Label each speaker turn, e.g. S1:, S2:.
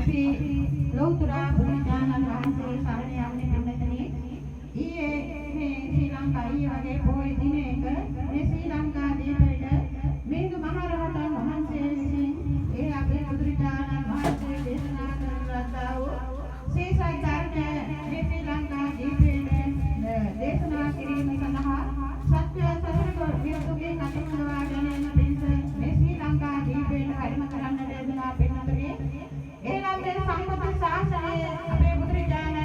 S1: අපි ලෞතර බුදුරජාණන් වහන්සේ සරණ යන්නේ මෙතනදී ඊයේ මේ ශ්‍රී ලංකාවේ වගේ පොයි දිනයක මේ ශ්‍රී ලංකා දේශයට මිහිඳු මහරහතන් වහන්සේ විසින් ඒ අපේ බුදුරජාණන් වහන්සේ දේශනා කරන ලද්දා වූ සීසයිත